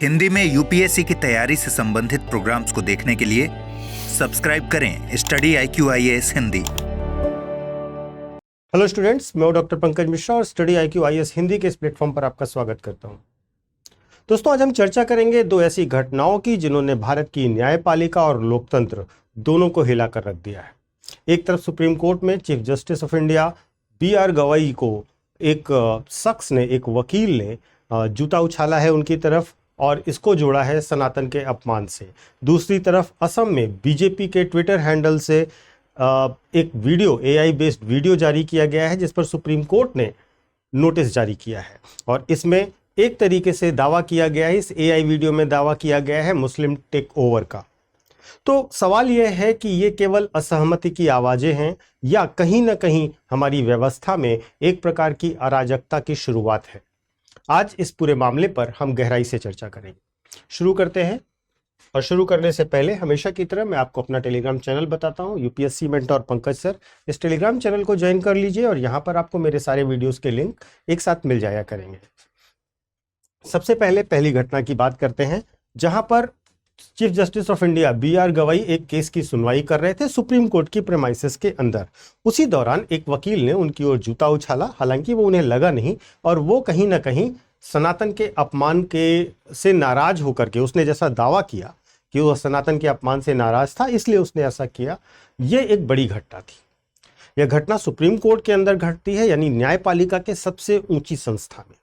हिंदी में यूपीएससी की तैयारी से संबंधित प्रोग्राम्स को देखने के लिए सब्सक्राइब करें study IQ-IAS Hindi. Hello students, मैं डॉक्टर पंकज मिश्रा और स्टडी IQ-IAS हिंदी के इस प्लेटफॉर्म पर आपका स्वागत करता हूं। दोस्तों, आज हम चर्चा करेंगे दो ऐसी घटनाओं की जिन्होंने भारत की न्यायपालिका और लोकतंत्र दोनों को हिला कर रख दिया है। एक तरफ सुप्रीम कोर्ट में chief justice of India BR गवाई को एक शख्स ने, एक वकील ने जूता उछाला है उनकी तरफ और इसको जोड़ा है सनातन के अपमान से। दूसरी तरफ असम में बीजेपी के ट्विटर हैंडल से एक वीडियो, AI बेस्ड वीडियो जारी किया गया है जिस पर सुप्रीम कोर्ट ने नोटिस जारी किया है और इसमें एक तरीके से दावा किया गया है, इस AI वीडियो में दावा किया गया है मुस्लिम टेक ओवर का। तो सवाल यह है कि ये केवल असहमति की आवाज़ें हैं या कहीं ना कहीं हमारी व्यवस्था में एक प्रकार की अराजकता की शुरुआत है। आज इस पूरे मामले पर हम गहराई से चर्चा करेंगे। शुरू करते हैं, और शुरू करने से पहले हमेशा की तरह मैं आपको अपना टेलीग्राम चैनल बताता हूं, UPSC मेंटोर पंकज सर। इस टेलीग्राम चैनल को ज्वाइन कर लीजिए और यहां पर आपको मेरे सारे वीडियोस के लिंक एक साथ मिल जाया करेंगे। सबसे पहले पहली घटना की बात करते हैं, जहां पर chief justice of India BR गवाई एक केस की सुनवाई कर रहे थे सुप्रीम कोर्ट की प्रेमाइसेस के अंदर। उसी दौरान एक वकील ने उनकी ओर जूता उछाला, हालांकि वो उन्हें लगा नहीं और वो कहीं ना कहीं सनातन के अपमान के से नाराज होकर के, उसने जैसा दावा किया कि वो सनातन के अपमान से नाराज था इसलिए उसने ऐसा किया। ये एक बड़ी घटना थी। यह घटना सुप्रीम कोर्ट के अंदर घटती है, यानी न्यायपालिका के सबसे ऊंची संस्था में।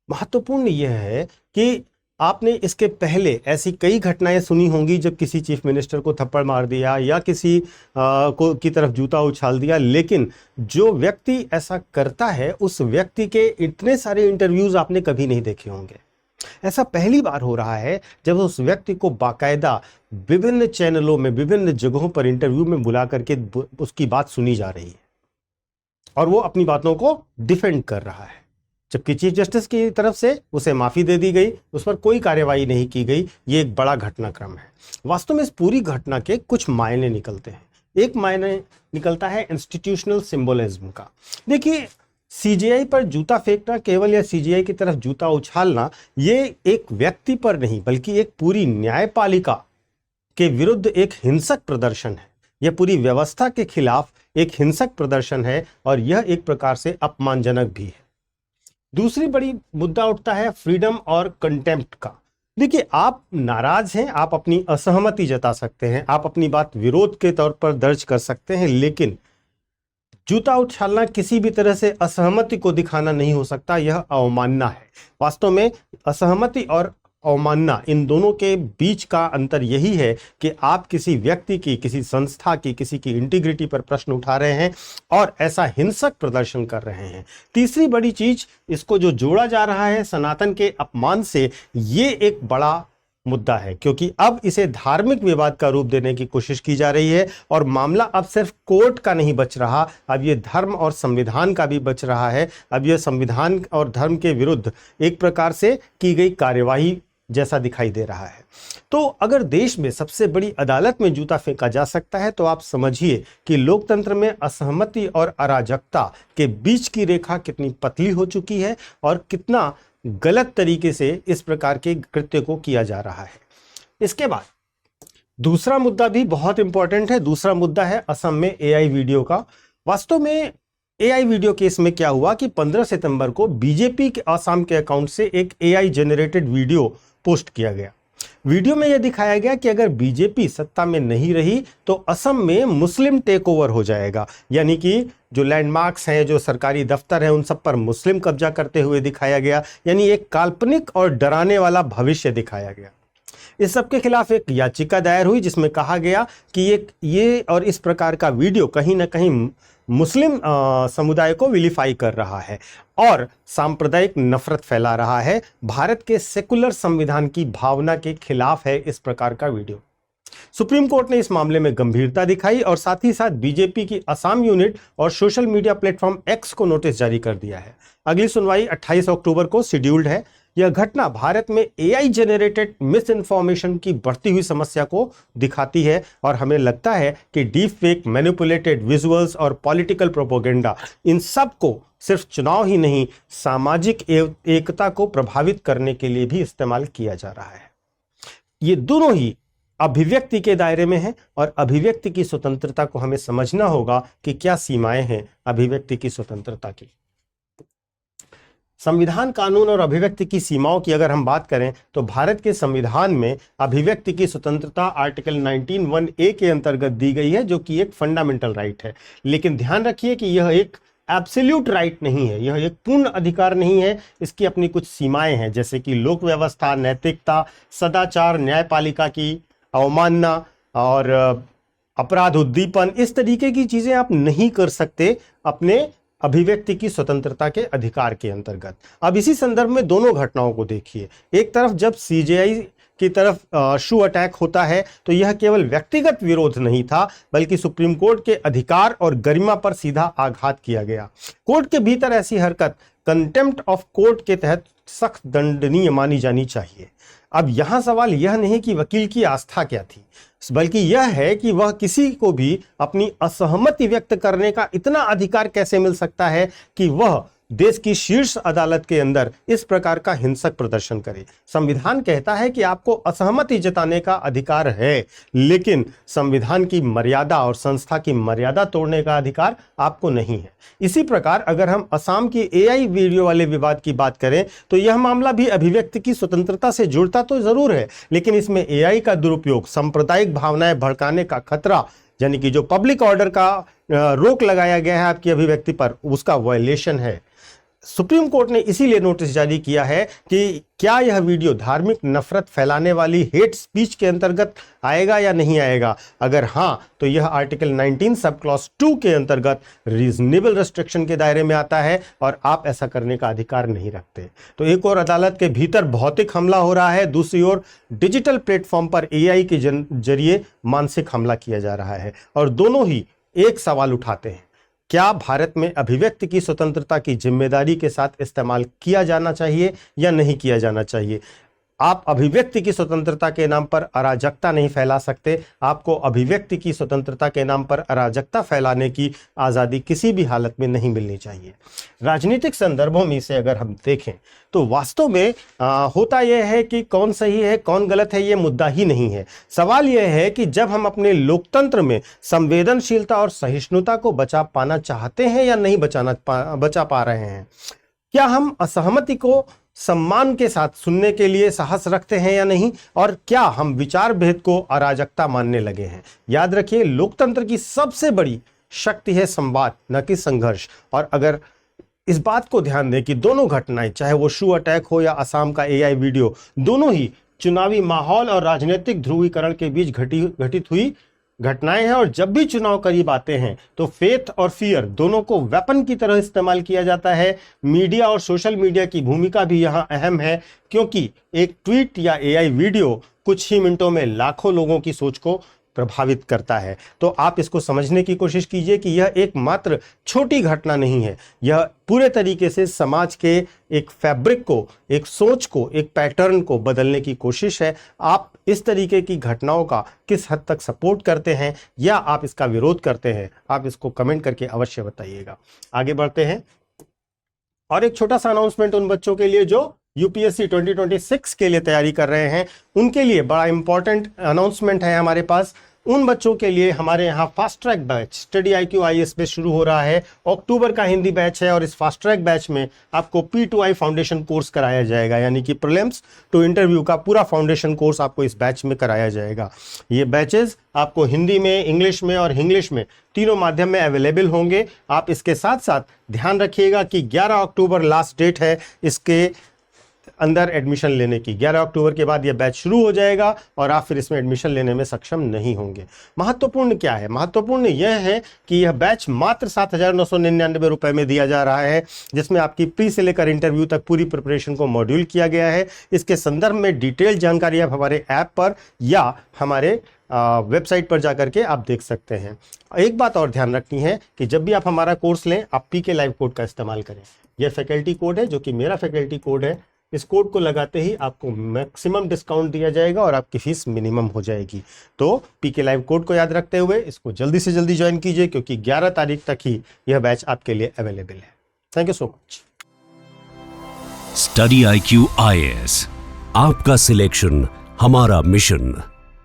महत्वपूर्ण यह है कि आपने इसके पहले ऐसी कई घटनाएं सुनी होंगी जब किसी चीफ मिनिस्टर को थप्पड़ मार दिया या किसी की तरफ जूता उछाल दिया, लेकिन जो व्यक्ति ऐसा करता है उस व्यक्ति के इतने सारे इंटरव्यूज आपने कभी नहीं देखे होंगे। ऐसा पहली बार हो रहा है जब उस व्यक्ति को बाकायदा विभिन्न चैनलों में, विभिन्न जगहों पर इंटरव्यू में बुला करके उसकी बात सुनी जा रही है और वो अपनी बातों को डिफेंड कर रहा है, जबकि चीफ जस्टिस की तरफ से उसे माफी दे दी गई, उस पर कोई कार्यवाही नहीं की गई। ये एक बड़ा घटनाक्रम है। वास्तव में इस पूरी घटना के कुछ मायने निकलते हैं। एक मायने निकलता है इंस्टीट्यूशनल सिंबोलिज्म का। देखिए, CJI पर जूता फेंकना केवल या CJI की तरफ जूता उछालना, ये एक व्यक्ति पर नहीं बल्कि एक पूरी न्यायपालिका के विरुद्ध एक हिंसक प्रदर्शन है। यह पूरी व्यवस्था के खिलाफ एक हिंसक प्रदर्शन है और यह एक प्रकार से अपमानजनक भी है। दूसरी बड़ी मुद्दा उठता है फ्रीडम और कंटेम्प्ट का। देखिए, आप नाराज हैं, आप अपनी असहमति जता सकते हैं, आप अपनी बात विरोध के तौर पर दर्ज कर सकते हैं, लेकिन जूता उछालना किसी भी तरह से असहमति को दिखाना नहीं हो सकता। यह अवमानना है। वास्तव में असहमति और अवमानना, इन दोनों के बीच का अंतर यही है कि आप किसी व्यक्ति की, किसी संस्था की, किसी की इंटीग्रिटी पर प्रश्न उठा रहे हैं और ऐसा हिंसक प्रदर्शन कर रहे हैं। तीसरी बड़ी चीज, इसको जो जोड़ा जा रहा है सनातन के अपमान से, ये एक बड़ा मुद्दा है, क्योंकि अब इसे धार्मिक विवाद का रूप देने की कोशिश की जा रही है और मामला अब सिर्फ कोर्ट का नहीं बच रहा, अब ये धर्म और संविधान का भी बच रहा है। अब ये संविधान और धर्म के विरुद्ध एक प्रकार से की गई कार्यवाही जैसा दिखाई दे रहा है। तो अगर देश में सबसे बड़ी अदालत में जूता फेंका जा सकता है तो आप समझिए कि लोकतंत्र में असहमति और अराजकता के बीच की रेखा कितनी पतली हो चुकी है और कितना गलत तरीके से इस प्रकार के कृत्य को किया जा रहा है। इसके बाद दूसरा मुद्दा भी बहुत इंपॉर्टेंट है। दूसरा मुद्दा है असम में AI वीडियो का। वास्तव में AI वीडियो केस में क्या हुआ कि 15 सितंबर को बीजेपी के असम के अकाउंट से एक AI जेनरेटेड वीडियो पोस्ट किया गया। वीडियो में यह दिखाया गया कि अगर बीजेपी सत्ता में नहीं रही तो असम में मुस्लिम टेक ओवर हो जाएगा, यानी कि जो लैंडमार्क्स हैं, जो सरकारी दफ्तर हैं, उन सब पर मुस्लिम कब्जा करते हुए दिखाया गया, यानी एक काल्पनिक और डराने वाला भविष्य दिखाया गया। इस सब के खिलाफ एक याचिका दायर हुई जिसमें कहा गया कि ये और इस प्रकार का वीडियो कहीं ना कहीं मुस्लिम समुदाय को विलिफाई कर रहा है और सांप्रदायिक नफरत फैला रहा है। भारत के सेकुलर संविधान की भावना के खिलाफ है इस प्रकार का वीडियो। सुप्रीम कोर्ट ने इस मामले में गंभीरता दिखाई और साथ ही साथ बीजेपी की असम यूनिट और सोशल मीडिया प्लेटफॉर्म X को नोटिस जारी कर दिया है। अगली सुनवाई 28 अक्टूबर को शेड्यूल्ड है। यह घटना भारत में AI जेनरेटेड मिस इन्फॉर्मेशन की बढ़ती हुई समस्या को दिखाती है और हमें लगता है कि डीप फेक, मैनिपुलेटेड विजुअल्स और पॉलिटिकल प्रोपोगेंडा, इन सब को सिर्फ चुनाव ही नहीं, सामाजिक एकता को प्रभावित करने के लिए भी इस्तेमाल किया जा रहा है। ये दोनों ही अभिव्यक्ति के दायरे में है और अभिव्यक्ति की स्वतंत्रता को हमें समझना होगा कि क्या सीमाएं हैं अभिव्यक्ति की स्वतंत्रता की। संविधान, कानून और अभिव्यक्ति की सीमाओं की अगर हम बात करें तो भारत के संविधान में अभिव्यक्ति की स्वतंत्रता आर्टिकल 19(1)(a) के अंतर्गत दी गई है, जो कि एक फंडामेंटल राइट है। लेकिन ध्यान रखिए कि यह एक एब्सोल्यूट राइट नहीं है, यह एक पूर्ण अधिकार नहीं है। इसकी अपनी कुछ सीमाएं हैं, जैसे कि लोक व्यवस्था, नैतिकता, सदाचार, न्यायपालिका की अवमानना और अपराध उद्दीपन, इस तरीके की चीजें आप नहीं कर सकते अपने अभिव्यक्ति की स्वतंत्रता के अधिकार के अंतर्गत। अब इसी संदर्भ में दोनों घटनाओं को देखिए। एक तरफ जब सीजेआई की तरफ शू अटैक होता है तो यह केवल व्यक्तिगत विरोध नहीं था, बल्कि सुप्रीम कोर्ट के अधिकार और गरिमा पर सीधा आघात किया गया। कोर्ट के भीतर ऐसी हरकत कंटेम्प्ट ऑफ कोर्ट के तहत सख्त दंडनीय मानी जानी चाहिए। अब यहां सवाल यह नहीं कि वकील की आस्था क्या थी, बल्कि यह है कि वह किसी को भी अपनी असहमति व्यक्त करने का इतना अधिकार कैसे मिल सकता है कि वह देश की शीर्ष अदालत के अंदर इस प्रकार का हिंसक प्रदर्शन करे। संविधान कहता है कि आपको असहमति जताने का अधिकार है, लेकिन संविधान की मर्यादा और संस्था की मर्यादा तोड़ने का अधिकार आपको नहीं है। इसी प्रकार अगर हम असम की एआई वीडियो वाले विवाद की बात करें तो यह मामला भी अभिव्यक्ति की स्वतंत्रता से जुड़ता तो जरूर है, लेकिन इसमें एआई का दुरुपयोग, सांप्रदायिक भावनाएं भड़काने का खतरा, यानी कि जो पब्लिक ऑर्डर का रोक लगाया गया है आपकी अभिव्यक्ति पर, उसका वायलेशन है। सुप्रीम कोर्ट ने इसीलिए नोटिस जारी किया है कि क्या यह वीडियो धार्मिक नफरत फैलाने वाली हेट स्पीच के अंतर्गत आएगा या नहीं आएगा। अगर हां तो यह आर्टिकल 19 सब क्लॉज 2 के अंतर्गत रीजनेबल रेस्ट्रिक्शन के दायरे में आता है और आप ऐसा करने का अधिकार नहीं रखते। तो एक और अदालत के भीतर भौतिक हमला हो रहा है, दूसरी ओर डिजिटल प्लेटफॉर्म पर एआई के जरिए मानसिक हमला किया जा रहा है, और दोनों ही एक सवाल उठाते हैं, क्या भारत में अभिव्यक्ति की स्वतंत्रता की जिम्मेदारी के साथ इस्तेमाल किया जाना चाहिए या नहीं किया जाना चाहिए। आप अभिव्यक्ति की स्वतंत्रता के नाम पर अराजकता नहीं फैला सकते। आपको अभिव्यक्ति की स्वतंत्रता के नाम पर अराजकता फैलाने की आज़ादी किसी भी हालत में नहीं मिलनी चाहिए। राजनीतिक संदर्भों में इसे अगर हम देखें तो वास्तव में होता यह है कि कौन सही है कौन गलत है, ये मुद्दा ही नहीं है। सवाल यह है कि जब हम अपने लोकतंत्र में संवेदनशीलता और सहिष्णुता को बचा पाना चाहते हैं या नहीं बचा पा रहे हैं, क्या हम असहमति को सम्मान के साथ सुनने के लिए साहस रखते हैं या नहीं, और क्या हम विचार भेद को अराजकता मानने लगे हैं। याद रखिए, लोकतंत्र की सबसे बड़ी शक्ति है संवाद, न कि संघर्ष। और अगर इस बात को ध्यान दें कि दोनों घटनाएं, चाहे वो शू अटैक हो या असम का एआई वीडियो, दोनों ही चुनावी माहौल और राजनीतिक ध्रुवीकरण के बीच घटित हुई घटनाएं हैं। और जब भी चुनाव करीब आते हैं तो फेथ और फियर दोनों को वेपन की तरह इस्तेमाल किया जाता है। मीडिया और सोशल मीडिया की भूमिका भी यहां अहम है, क्योंकि एक ट्वीट या एआई वीडियो कुछ ही मिनटों में लाखों लोगों की सोच को प्रभावित करता है। तो आप इसको समझने की कोशिश कीजिए कि यह एक मात्र छोटी घटना नहीं है, यह पूरे तरीके से समाज के एक फैब्रिक को, एक सोच को, एक पैटर्न को बदलने की कोशिश है। आप इस तरीके की घटनाओं का किस हद तक सपोर्ट करते हैं या आप इसका विरोध करते हैं, आप इसको कमेंट करके अवश्य बताइएगा। आगे बढ़ते हैं, और एक छोटा सा अनाउंसमेंट उन बच्चों के लिए जो यूपीएससी 2026 के लिए तैयारी कर रहे हैं, उनके लिए बड़ा इंपॉर्टेंट अनाउंसमेंट है हमारे पास। उन बच्चों के लिए हमारे यहाँ fast track batch study IQ IAS पे शुरू हो रहा है। अक्टूबर का हिंदी बैच है और इस फास्ट ट्रैक बैच में आपको P2I फाउंडेशन कोर्स कराया जाएगा, यानी कि प्रीलिम्स टू इंटरव्यू का पूरा फाउंडेशन कोर्स आपको इस बैच में कराया जाएगा। ये बैचेस आपको हिंदी में, इंग्लिश में और इंग्लिश में तीनों माध्यम में अवेलेबल होंगे। आप इसके साथ साथ ध्यान रखिएगा कि 11 अक्टूबर लास्ट डेट है इसके अंदर एडमिशन लेने की। 11 अक्टूबर के बाद यह बैच शुरू हो जाएगा और आप फिर इसमें एडमिशन लेने में सक्षम नहीं होंगे। महत्वपूर्ण क्या है? महत्वपूर्ण यह है कि यह बैच मात्र 7,999 रुपए में दिया जा रहा है, जिसमें आपकी प्री से लेकर इंटरव्यू तक पूरी प्रिपरेशन को मॉड्यूल किया गया है। इसके संदर्भ में डिटेल जानकारी आप हमारे ऐप पर या हमारे वेबसाइट पर जाकर के आप देख सकते हैं। एक बात और ध्यान रखनी है कि जब भी आप हमारा कोर्स लें, आप PK लाइव कोड का इस्तेमाल करें। यह फैकल्टी कोड है, जो कि मेरा फैकल्टी कोड है। इस कोड को लगाते ही आपको मैक्सिमम डिस्काउंट दिया जाएगा और आपकी फीस मिनिमम हो जाएगी। तो PK लाइव कोड को याद रखते हुए इसको जल्दी से जल्दी ज्वाइन कीजिए, क्योंकि 11 तारीख तक ही यह बैच आपके लिए अवेलेबल है। Thank you so much. Study IQ IAS, आपका सिलेक्शन हमारा मिशन।